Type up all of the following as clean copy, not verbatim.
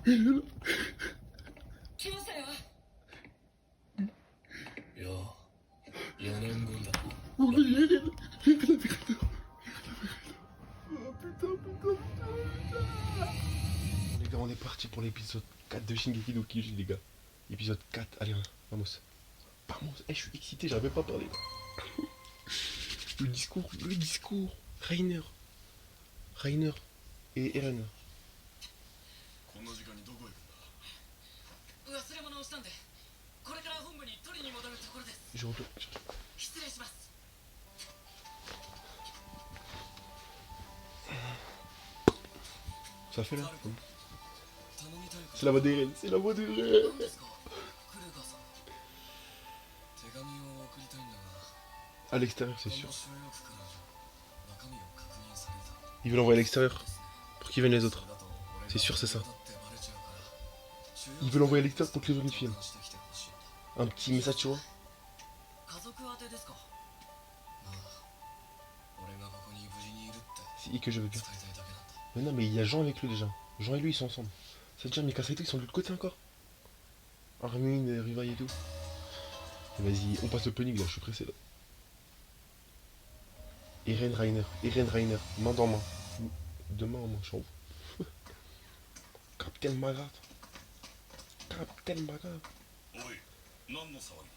来ましたよ。よう4年後だ。 Oh, mais il a fait comme ça. Oh, putain. Les gars, on est parti pour l'épisode 4 de Shingeki no Kyojin, les gars. Épisode 4, allez, vamos. Vamos, je suis excité, j'avais pas parlé. Le discours. Rainer et Eren. こんな時間にどこ行くんだ。忘れ物をしたんで、これから本部に取りに戻るところです。 Je retourne. 失礼します。 Ça fait là. 頼みたいこと C'est la voix d'Eren, c'est la voix d'Eren. 何ですか、クルーガーさん。手紙を送りたいんだが、 À l'extérieur, c'est こ sûr. の収容区からじゃ中身を確認された。 Ils veulent l'envoyer à l'extérieur ですね。 pour qu'ils viennent les そ autres. れだと俺が C'est sûr, c'est ça. だってバレちゃうから、収容 Ils veulent l'envoyer à l'extérieur pour que les autres 区 filment. にしてきてほしいんだ。 Un petit message, tu vois. 家族宛てですか。ああ、俺がここに無事にいるって C'est I que je veux 伝 bien. えたいだけなんだ。 Mais non, mais il y a Jean avec lui déjà. Jean et lui, ils sont ensemble. Ça veut dire Mikasa et tout, ils sont de l'autre côté encore. Armin, Rivaille et tout. Et vas-y, on passe le punning là, je suis pressé là. Eren Rainer, main dans main. De main en main, je suis en haut. Captain Magat. おい、何の騒ぎ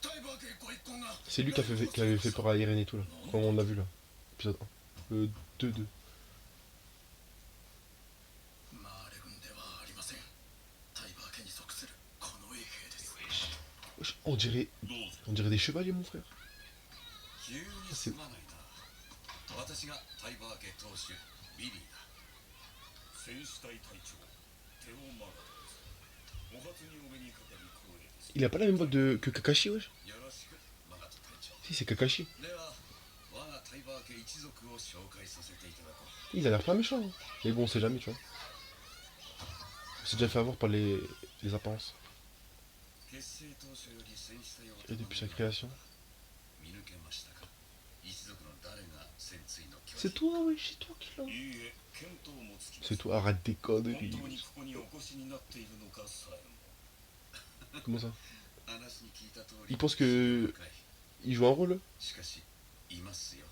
だ。タイバー家ご一行が C'est lui qui avait fait peur à Eren et tout là. Quand on l'a vu là. Épisode 1. 2. マーレ軍ではありません。タイバー家に属するこの衛兵です。 Wesh, on dirait des chevaliers, mon frère. 急にすまないな。私がタイバー家当主ビリーだ。戦士隊隊長テオマガトです。お初にお目にかかり光栄です。 Il a pas la même voix que Kakashi, wesh. よろしくマガト隊長。 Si, c'est Kakashi. では我がタイバー家一族を紹介させていただこう。 Il a l'air pas méchant. Hein. Mais bon, on sait jamais, tu vois. On s'est déjà fait avoir par les apparences. 結成当初より戦士隊を Et depuis sa création. 見抜けましたか。一族の誰が戦鎚の巨 C'est 人。 toi, wesh, c'est toi qui l'as. いいえ、見当もつきます。 C'est toi, arrête des 本 conneries. 当にここにお越しになっているのかさえも。 Comment ça? 話に聞いた通り Il pense que il joue un rôle là. しかしいますよ。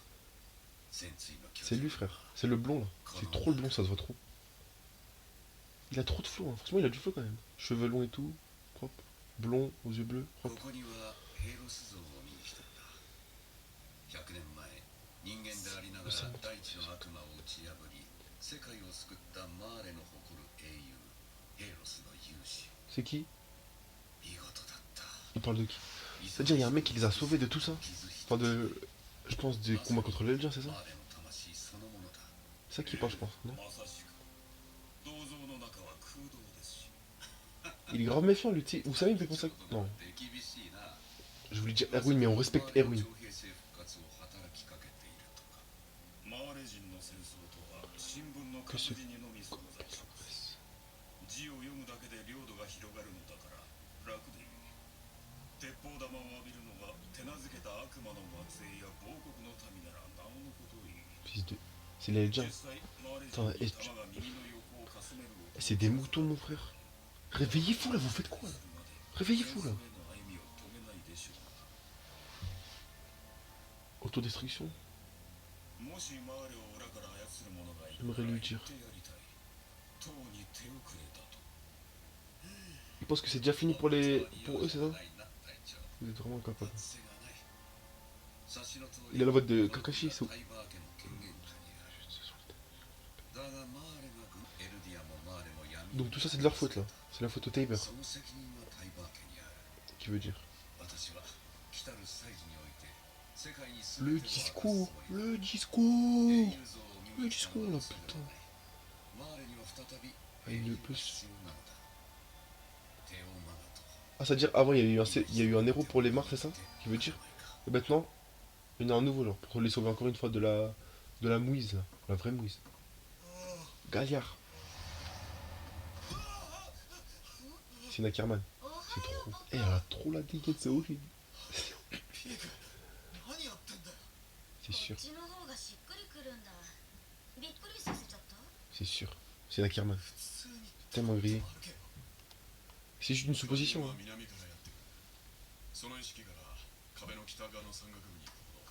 戦鎚の巨 C'est 人。 lui, frère. C'est le blond là. C'est trop le blond, ça se voit trop. Il a trop de flow, hein. Franchement, il a du flow quand même. Cheveux longs et tout, propre. Blond, aux yeux bleus, こ propre. こにはヘイロス像を見に来たんだ。100年前、人間でありながら大地の悪魔を打ち破り、世界を救ったマーレの誇る英雄、ヘイロスの勇士。 C'est qui? 見事だった。 Il parle de qui? C'est-à-dire, il y a un mec qui les a sauvés de tout ça. Enfin, de. Je pense des combats contre les Eldiens, c'est ça? マーレの魂そのものだ。 C'est ça qu'il parle, je pense, non? まさしく銅像の中は空洞ですし。 Il est grave méfiant, lui, tu sais. Vous savez, il me fait penser à. Non, 手厳しいな。 je voulais dire Erwin, mais on respecte Erwin. 徴兵制復活を働きかけているとか。マーレ人の戦争とは新聞の活字にのみ存在します。字を読むだけで領土が広がるのだから楽でいい。鉄砲玉を浴びるのが手なずけた悪魔の末裔や亡国の民ならなおのこといい。 Fils de. C'est les Eldiens. 実際マーレ人 Attends, の et 玉が耳の横をかすめる C'est des moutons, mon frère. Réveillez-vous là, vous faites quoi là? Réveillez-vous là. 戦争への歩みを止めないでしょう。 Autodestruction. もしマーレを裏から操る者がいる J'aimerais lui dire. 言ってやりたい。党に手遅れだと。 Il pense que c'est déjà fini pour les. Pour eux, c'est ça? ないな隊長。 Vous êtes vraiment incapable. せがない。察しの通 Il a la voix de Kakashi, c'est. タイバー家の権限下にある。だがマーレがエルディアもマーレも闇。 Donc tout ça, c'est de leur faute là. C'est la faute au Tabor, その責任はタイバー家にある。 qui veut dire. 私は来たる祭事において世界に Le 全てを discours, 明かすつもりだ。 le 英 discours. 雄像を見 Le に来た discours の là, はそれ putain. ではない。マーレには再び Ah, il ne 英雄 peut. が必要なのだ。テオマガト。 Ah, c'est-à-dire, avant, il y a eu un héros pour les morts, c'est ça? Qui veut dire? Et maintenant, il y en a un nouveau, genre, pour les sauver encore une fois de la mouise, là. La vraie mouise. Galliard. C'est une Ackerman. C'est trop. Eh, elle a trop la dégaine, c'est horrible. ピーク、何やってんだよ。 C'est sûr, こっちの方がしっくりくるんだ。びっくりさせちゃった。 c'est sûr. C'est une Ackerman. 普通に tellement grillé. C'est juste une supposition. は Hein. 南からやってくる。その意識から壁の北側の山岳部に行くほ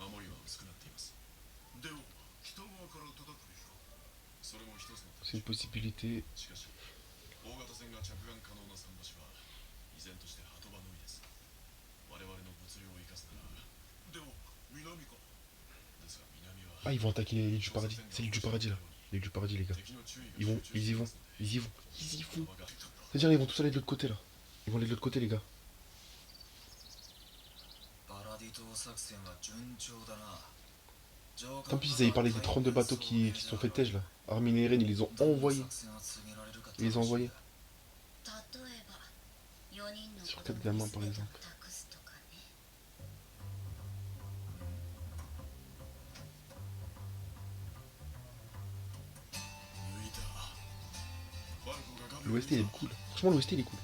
ど守りは薄くなっています。でも北側から叩くでしょ。それも一つの手 C'est une possibilité. しかし大型船が着岸可能な桟橋は依然として鳩場のみです。我々の物量を生かすならでも南かですが南は Ah, ils vont attaquer l'île du paradis. C'est l'île du paradis là. L'île du paradis, les gars. 敵の注意が Ils vont, 集中 ils y してい vont, ますので ils y vont, ils y vont. 幅が C'est-à-dire, ils vont tous aller de l'autre côté là. Ils vont aller de l'autre côté, les gars. パラディ島作戦は順調だな。 Tant pis, ils avaient parlé des 32 bateaux qui se sont fait tège là. Armin et Eren, ils les ont envoyés. Ils les ont envoyés. Sur 4 gamins par exemple. 抜いた。ファルコが画面 L'OST il est cool. Franchement, l'OST il est cool.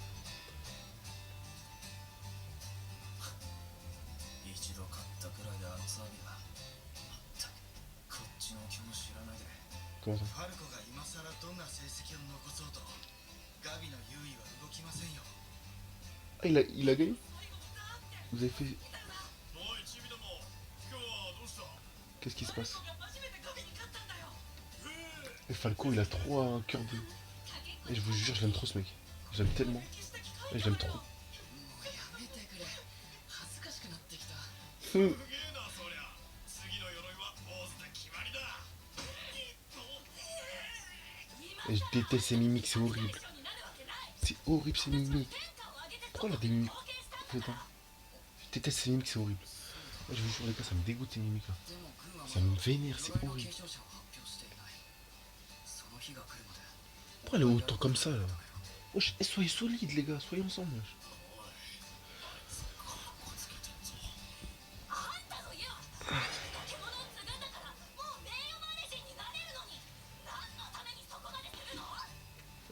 一度勝ったくらいであの騒ぎだ。まったくこっちの気も知らないで。 Comment ça? ファルコが今さらどんな成績を残そうとガビの優位は動きませんよ。 Ah, il a gagné? Vous avez fait. おいチビども今日はどうした。 Qu'est-ce qui se passe? Et Falco, il a trop un cœur de. Et je vous jure, je l'aime trop ce mec. J'aime tellement. Et je l'aime trop. もうやめてくれ。恥ずかしくなってきた。 すげえなそりゃ。次の鎧は坊主で決まりだ。 Et je déteste ces mimiques, c'est horrible. C'est horrible ces mimiques. Pourquoi elle a des mimiques? Putain. Je déteste ces mimiques, c'est horrible. Moi, je vous jure, les gars, ça me dégoûte ces mimiques là. でも軍は Ça me vénère, c'est 鎧の horrible. 継承者を発表していない。その日が来るまで。 Pourquoi elle est autant comme ça là? Wesh, eh, soyez solides les gars, soyez ensemble. Wesh. あんたの家は化け物を継ぐんだからもう名誉マネ人になれるのに何のためにそこまでするの？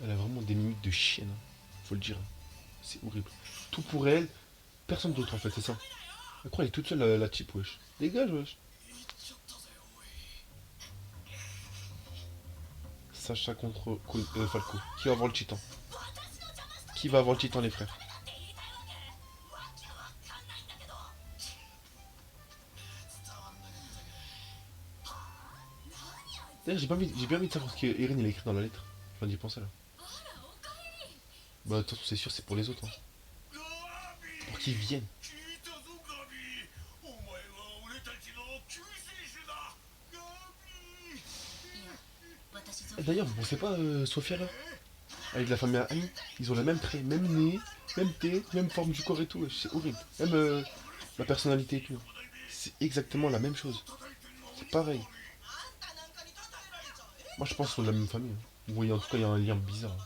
Elle a vraiment des mimiques de chienne, hein. Faut le dire. Hein. C'est horrible. Tout pour elle, personne d'autre en fait, c'est ça. Elle croit qu'elle est toute seule la type, wesh. Dégage, wesh. Sacha contre Falco. Qui va avoir le titan? Qui va avoir le titan, les frères? だって言いたいわけ？わけわかんないんだけど。 D'ailleurs, j'ai bien envie de savoir ce qu'Eren il a écrit dans la lettre. Je viens d'y penser là. あらおかえり。 Bah, de toute façon, c'est sûr, c'est pour les autres. Hein. ガビ Pour qu'ils viennent. 聞いたぞガビ。お前は俺たちの救世主だ。ガビ。いや、私ゾ Et d'ailleurs, vous pensez pas, Sophia là? Avec la famille Annie, ils ont le même trait, même nez, même tête, même forme du corps et tout. C'est horrible. Même la personnalité et tout. C'est exactement la même chose. C'est pareil. Moi, je pense qu'ils sont de la même famille. Hein. Oui, en tout cas, il y a un lien bizarre.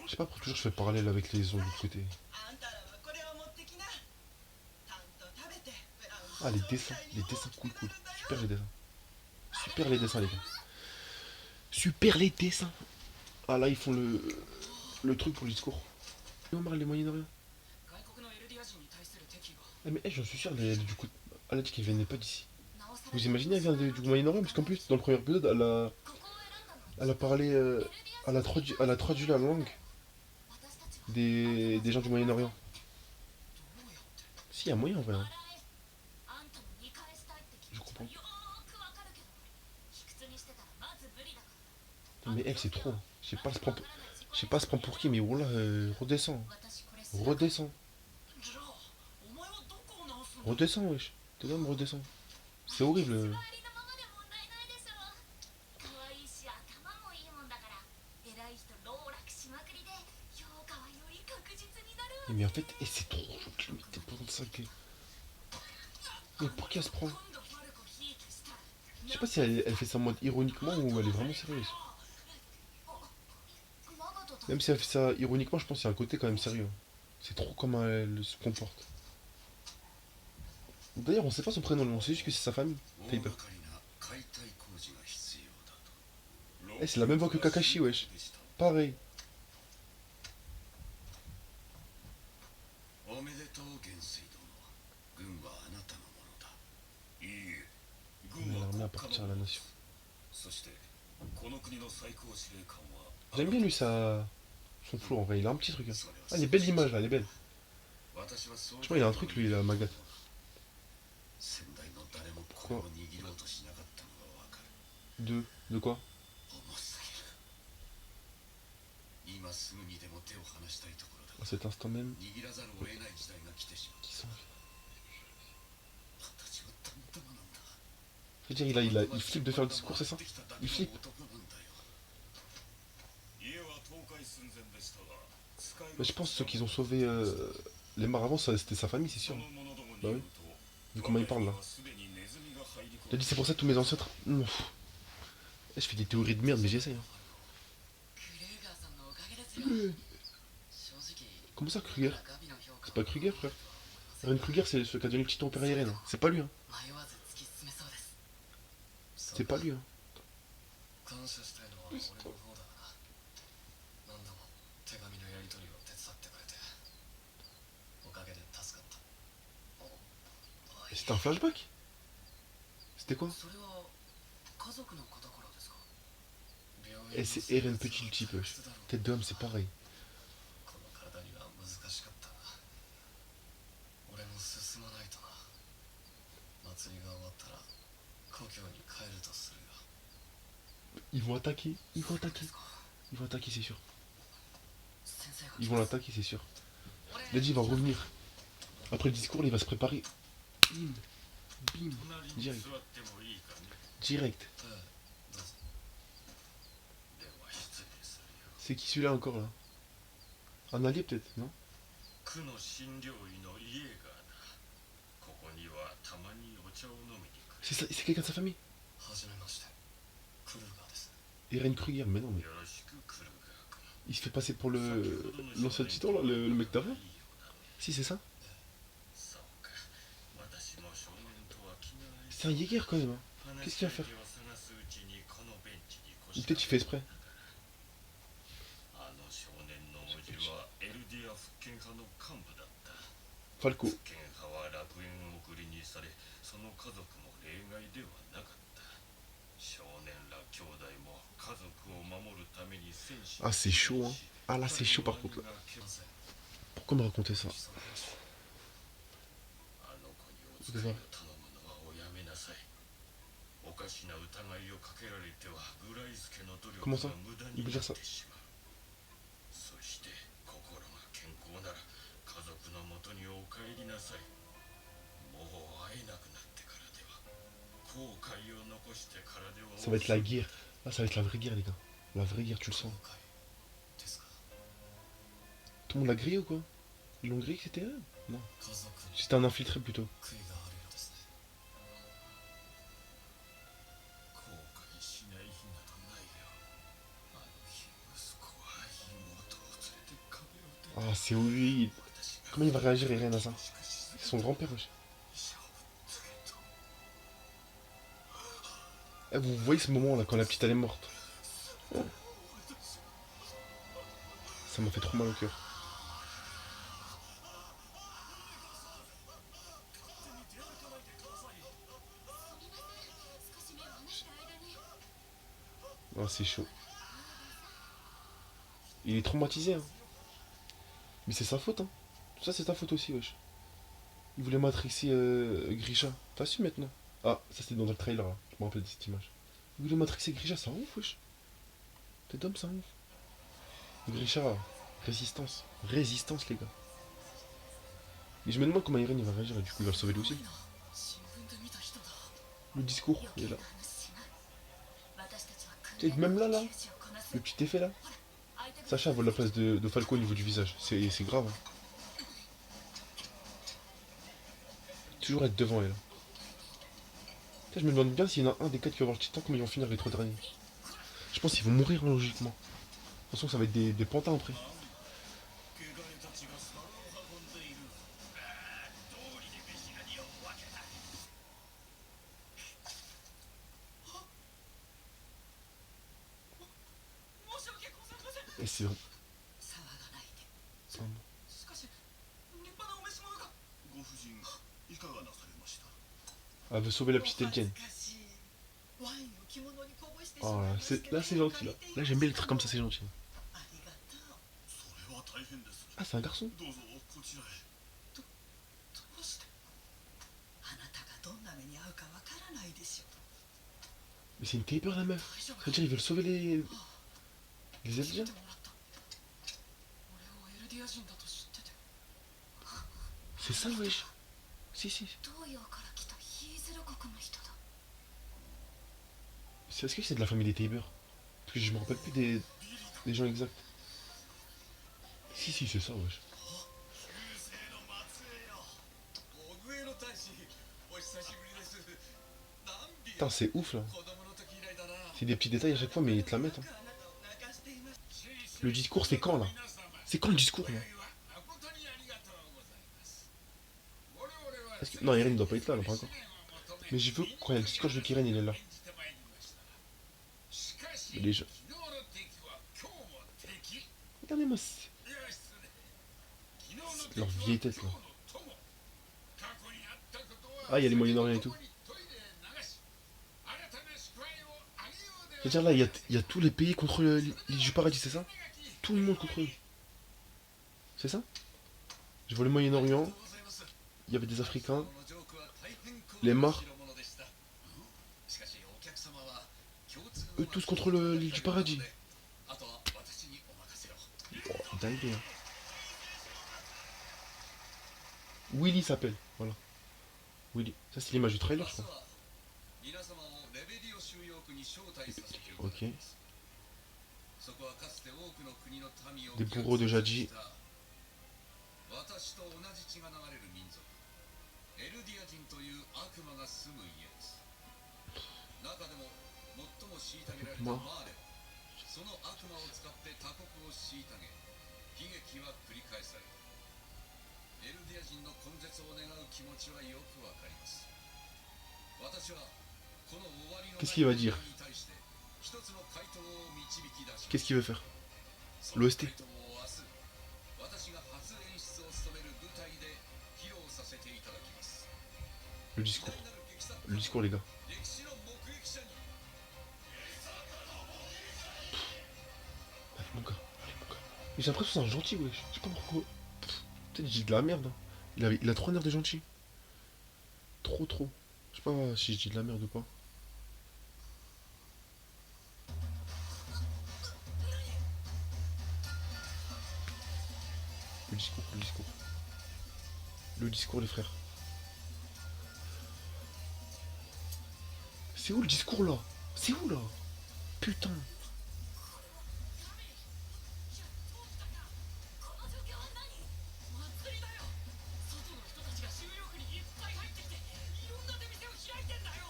Je sais pas pourquoi toujours je fais parallèle avec les autres de l'autre côté. Ah, les dessins cool. Super les dessins. Super les dessins, les gars. Super les dessins. Ah, là, ils font le truc pour le discours. Omar, les Moyen-Orient. 外国のエルディア人に対する敵意は Ah, mais j'en suis sûr, du coup, elle a dit qu'elle venait pas d'ici. なおさら Vous imaginez, elle vient du Moyen-Orient? Parce qu'en plus, dans le premier épisode, ここを選んだの。 elle a parlé. Elle a traduit la langue 私たちは des gens du Moyen-Orient. どうやって Si, il y a moyen en vrai. Hein. あんたも見返したいって気 Je 持ち comprends. はよーくわかるけど卑屈にしてたらまず無理だから Mais elle, c'est trop. Hein. Je sais pas se prendre pour qui, mais voilà, redescends. 私これすら Redescends. じゃあお前はどこを直すんだ。 Redescends, wesh. T'es là, me redescends. C'est horrible. 座りのままで問題ないでしょ可愛いし頭もいいもんだから偉い人籠絡しまくりで評価はより確実になるわ Mais en fait, c'est trop gentil, mais t'es pas dans ça que. Mais pour qui elle se prend? 今度ファルコひいきしたい。 Je sais pas si elle fait ça en mode ironiquement ou elle est vraiment sérieuse. マガトた Même si elle fait ça ironiquement, je pense qu'il y a un côté quand même sérieux. C'est trop comment elle se comporte. D'ailleurs, on sait pas son prénom, on sait juste que c'est sa famille. 大 Taper. 掛かりな解体工事が必要だと。 Eh, c'est la même voix que Kakashi, wesh. Pareil. おめでとう元帥殿。軍はあなたのものだ。いいえ、 On 軍 a は l'armée 国 appartient 家 à の la もの。 nation. そしてこの国の最高司令官は J'aime bien lui son flow en vrai, il a un petit truc. Hein. Ah, elle est belle l'image là, elle est belle. 私はそう Je crois qu'il a un truc lui, la Magat. 先代の誰もこれを握ろうとしなかったのがわかる。 De quoi? 重すぎる。今すぐにでも手を離したいところだ À cet instant même. 握らざるを得ない時代が来てしまう。 Qui sont... 私はたまたまなんだ。 C'est-à-dire il flippe de faire le discours, c'est ça? Il flippe. Mais je pense que ceux qui ont sauvé les morts avant, c'était sa famille, c'est sûr. Bah oui. Vu comment il parle là. T'as dit c'est pour ça que tous mes ancêtres. Non. Je fais des théories de merde, mais j'essaye. Hein. クレーガーさんのおかげですよ。正直 Comment ça, Kruger? ガビの評価 C'est pas Kruger, frère. Eren Kruger, c'est celui qui a donné le petit empire à Eren. Hein. C'est pas lui, hein. 迷わず突き進めそうです。 C'est pas lui, hein. 感謝したいのは俺の方だがな。何度も手紙のやり取りを手伝ってくれておかげで助かった。 C'était un flashback? C'était quoi? それは家族のことからですか？ Eh, c'est Eren Petit le type, wesh. Tête d'homme, c'est pareil. この体には難しかったが俺も進まないとな。祭りが終わったら故郷に帰るとするよ。 Ils vont attaquer, ils vont attaquer. Ils vont attaquer, c'est sûr. 先生が Ils vont l'attaquer, c'est sûr. Lady va revenir. Après le discours, il va se préparer. Bim, bim, direct. Direct. ええ、どうぞ。では失礼するよ。 C'est qui celui-là encore là? Un allié peut-être, non? 区の診療医のイエーガーだ。ここにはたまにお茶を飲みに来る。 C'est quelqu'un de sa famille? はじめまして。クルーガーです。 Eren Kruger, mais non, mais よろしくクルーガー君。 il se fait passer pour l'ancien titan là, le mec d'avant? Si, c'est ça? そうか。私も少年とは気が合い C'est un Jäger quand même, hein. Qu'est-ce qu'il va faire? 話し相手を探すうちにこのベンチに越 Ou した peut-être il fait exprès. あの少年の叔父はエルディア復権派の幹部だった。 Falco. 復権派は楽園送りにされ、その家族も例外ではなかった。少年ら兄弟も家族を守るために戦士 Ah, c'est chaud, hein. Ah là, c'est chaud par contre. Là. Pourquoi me raconter ça? あの子にお使いを頼むのはおやめなさい。おかしな疑いをかけられてはグライスケの努力 Comment ça? が無駄 Il に peut な dire っ ça. てしまう。そして心が健康なら家族のもとにお帰りなさい。もう会えなくなってからでは後悔を残してからでは Ça va être la guerre. Ah, ça va être la vraie guerre, les gars. La vraie guerre, tu le sens. ですか。 Tout le monde l'a grillé ou quoi? Ils l'ont grillé que c'était Eren? Non. 家族に C'était un infiltré plutôt. 悔いがあるようですね。後悔しない日などないよ。あの日息子は妹を連れて壁を出て Ah, c'est horrible. 私が Comment il va réagir, Eren, à ça? しかし C'est son grand-père, wesh. 医者を告げと Eh, vous voyez ce moment là quand la petite elle est morte? Ça m'a fait trop mal au cœur. すみません、少し目を離した間に。 Ah, c'est chaud. Il est traumatisé, hein. Mais c'est sa faute, hein. Tout ça, c'est ta faute aussi, wesh. Il voulait matrixer Grisha. T'as su maintenant? Ah, ça c'était dans le trailer, là. Je me rappelle de cette image. Il voulait matrixer Grisha, ça ouf, wesh. T'es d'homme, ça ouf. Grisha, résistance. Résistance, les gars. Et je me demande comment Eren il va réagir, et du coup il va le sauver lui aussi. 新聞で見た人だ。 Le discours, il est là. 私たちは Tu sais, même là, là, 九死をこなす le petit effet là. 相手の Sacha vole la place de Falco au niveau du visage. C'est grave. Hein. Toujours être devant elle. Putain, je me demande bien s'il y en a un des quatre qui va avoir le titan, comment ils vont finir les trois derniers. Je pense qu'ils vont mourir hein, logiquement. De toute façon, ça va être des pantins après. 汚れたちが皿を運んでいる。通りで飯が2を分けた。 申し訳ございません。 Et c'est vrai. 騒がないで。 Pardon. しかし立派なお召し物が。ご婦人、いかがなされました。 Elle veut sauver la petite Eldienne. お恥ずかしい。ワインを着物にこぼしてし Oh まい là, ました là c'est gentil là. Là j'aime bien les trucs comme ça, c'est gentil. Ah, c'est un garçon. どうぞこちらへ。どうして？あなたがどんな目に遭うかわからないでしょ。 Mais c'est une taper la meuf. 大丈夫 Ça veut dire ils veulent sauver les 聞い Eldiens. てもらった。俺をエルディア人だと知ってて。 C'est ça, wesh. Si, si. 東洋から来たヒーゼル国の人だ。 Est-ce que c'est de la famille des Tabers? Parce que je me rappelle plus des gens exacts. Si, si, c'est ça, wesh. 旧姓の末裔よ。オグエの大使、お久しぶりです。何ビ Putain, c'est ouf là. 子供の時以来だな。 C'est des petits détails à chaque fois, mais ils te la mettent. Hein. あなたを泣かしています。 Le discours, c'est quand là? C'est quand le discours là? Non, Irene ne doit pas être là, pas encore. Mais je veux, quand il y a le discours, je veux qu'Irene il est là. Mais les gens. Regardez-moi, leur vieille tête là. Ah, il y a les Moyen-Orient et tout. C'est-à-dire là, il y a tous les pays contre l'île du paradis, c'est ça? Tout le monde contre eux. C'est ça? Je vois le Moyen-Orient, il y avait des Africains, les morts, eux tous contre l'île du paradis. Oh, dingue, hein. Willy s'appelle, voilà. Willy. Ça c'est l'image du trailer, je crois. Ok. Des bourreaux de Jadji. Moi. Qu'est-ce qu'il va dire? Qu'est-ce qu'il veut faire? L'OST. Le discours. Le discours, les gars. Allez, mon gars. Allez, mon gars. Mais j'ai l'impression que c'est un gentil, wesh. Je sais pas pourquoi. Peut-être que j'ai de la merde. Hein. Il a trop l'air de gentil. Trop, trop. Je sais pas si je dis de la merde ou pas. Le discours, le discours. Le discours, les frères. C'est où le discours là? C'est où là? Putain. この状況は何？祭りだよ。外の人たちが収容区にいっぱい入ってきて、いろんな出店を開いてんだよ。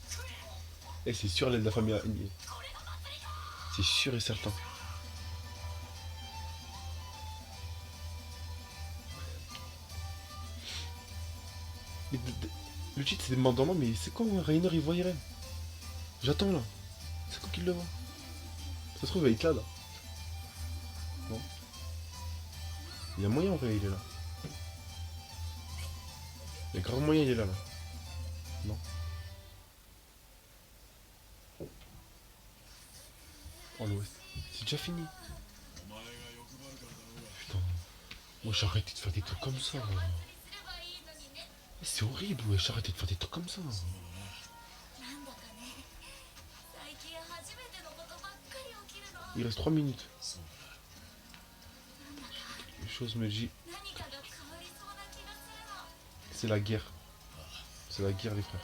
食え。 Eh, c'est sûr, elle est de la famille Agnès. これが祭りだ。 C'est sûr et certain. Mais le titre c'est demandant, mais c'est quand Rainer il voit Irene? J'attends là. C'est quand qu'il le voit? Ça se trouve il va être là. Non. Il y a moyen en vrai, il est là. Il y a grave moyen, il est là. Non. Oh l'ouest. C'est déjà fini. Putain. Moi j'ai arrêté de faire des trucs comme ça. お祭りすればいいのにね。 C'est horrible, ouais, j'ai arrêté de faire des trucs comme ça. なんだかね。最近初めてのことばっかり起きるの。 Il reste 3 minutes. Une chose me dit, 何かが変わりそうな気がするの。 c'est la guerre. C'est la guerre les frères.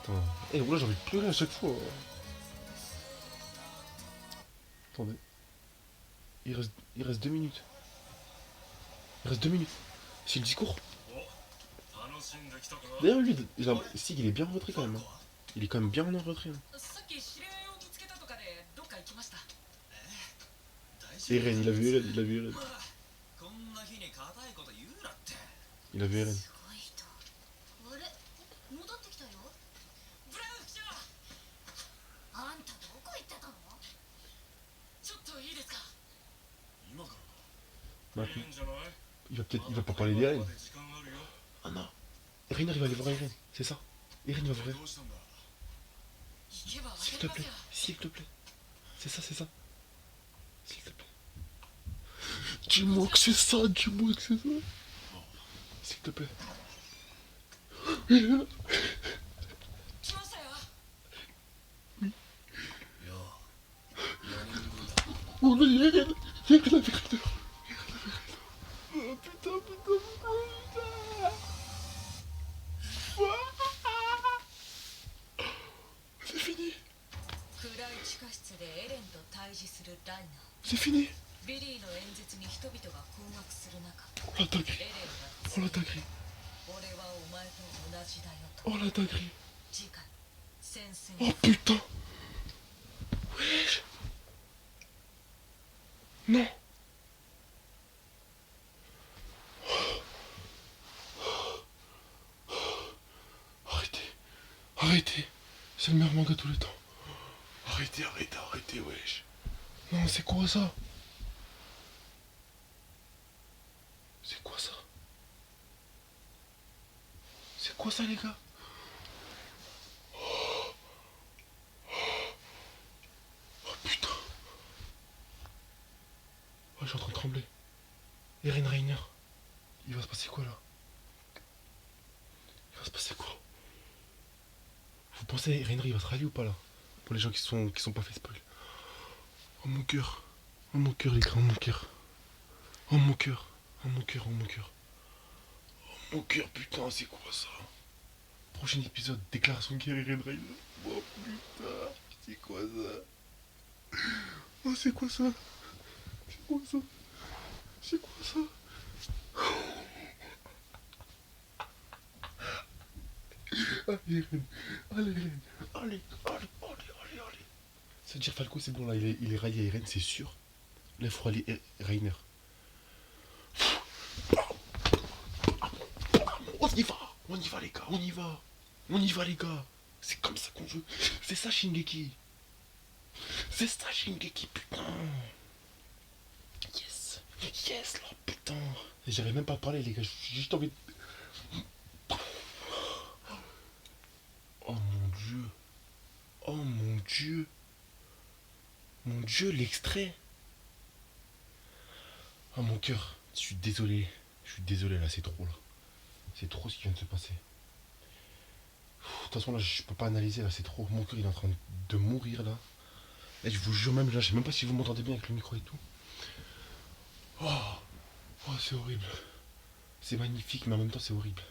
Attends. Eh, voilà, j'ai envie de pleurer à chaque fois. Attendez. Il reste 2 minutes. Il reste 2 minutes. C'est le discours. 楽しんできたか。 D'ailleurs, lui, Sig, il est bien en retrait quand même. Hein. Il est quand même bien en retrait. Hein. さっき知り合いを見つけたとかでどっか行きました。大丈夫。 Eren, il a vu Eren, il a vu Eren. こんな日に硬いこと言うなって。 Il a vu Eren. すごい人。あれ？戻ってきたよ。ブラウン記者、あんたどこ行ってたの？ちょっといいですか？今から。 Maintenant. いいんじゃない？ Il va pas parler d'Eren. まだ時間あるよ。 Ah non. Eren, il va aller voir Eren. C'est ça. Eren, il va voir Eren. どうしたんだ。行けばわか S'il り te ます plaît. よ。 S'il te plaît. C'est ça, c'est ça. S'il te plaît. Dis-moi que c'est ça, dis-moi que c'est ça. S'il te plaît. 来ましたよ。よう4人分だ Oh non, y'a rien avec Rainer. Oh putain, putain, putain. C'est fini, 暗い地下室でエレンと対峙するライナー。 c'est fini. ビリーの演説に人々が困惑する中、 Oh la dinguerie, エレンが oh la dinguerie, 俺はお前と同じだよと。 oh la dinguerie. 次回戦線 Oh putain. Wesh. Non. Arrêtez, arrêtez. C'est le meilleur manga de tous les temps. Arrêtez, arrêtez, arrêtez, wesh. Non, c'est quoi ça? C'est quoi ça? C'est quoi ça, les gars? Oh putain. Oh, je suis en train de trembler. Eren Rainer. Il va se passer quoi là? Il va se passer quoi? Vous pensez Rainer il va se rallier ou pas là? Pour les gens qui sont pas fait spoil. Oh mon cœur. Oh mon cœur les gars, oh mon cœur. Oh mon cœur. Oh mon cœur, oh mon cœur. Oh mon cœur, putain, c'est quoi ça? Prochain épisode, déclaration de guerre Eren Rainer. Oh putain, c'est quoi ça? Oh c'est quoi ça? C'est quoi ça? C'est quoi ça? Allez Eren, allez Eren, allez, allez, allez, allez, allez. Ça veut dire Falco c'est bon là, il est rallié à Eren, c'est sûr. Là il faut rallier Rainer. On y va les gars, on y va. On y va les gars. C'est comme ça qu'on veut. C'est ça Shingeki. C'est ça Shingeki, putain. Yes. Yes là, putain. J'arrive même pas à parler les gars, j'ai juste envie de... Oh mon dieu. Oh mon dieu. Mon dieu, l'extrait. Oh mon cœur. Je suis désolé. Je suis désolé là, c'est trop là. C'est trop ce qui vient de se passer. De toute façon là, je peux pas analyser là, c'est trop. Mon cœur il est en train de mourir là. Et je vous jure même là, je sais même pas si vous m'entendez bien avec le micro et tout. Oh, oh c'est horrible. C'est magnifique mais en même temps c'est horrible.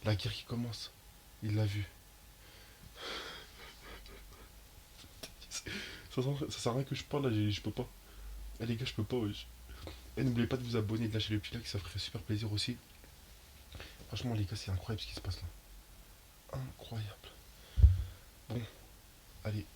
La guerre qui commence. Il l'a vu. Ça sert à rien que je parle là, je peux pas. Eh les gars, je peux pas, wesh. Et n'oubliez pas de vous abonner et de lâcher le petit like, ça ferait super plaisir aussi. Franchement les gars, c'est incroyable ce qui se passe là. Incroyable. Bon, allez.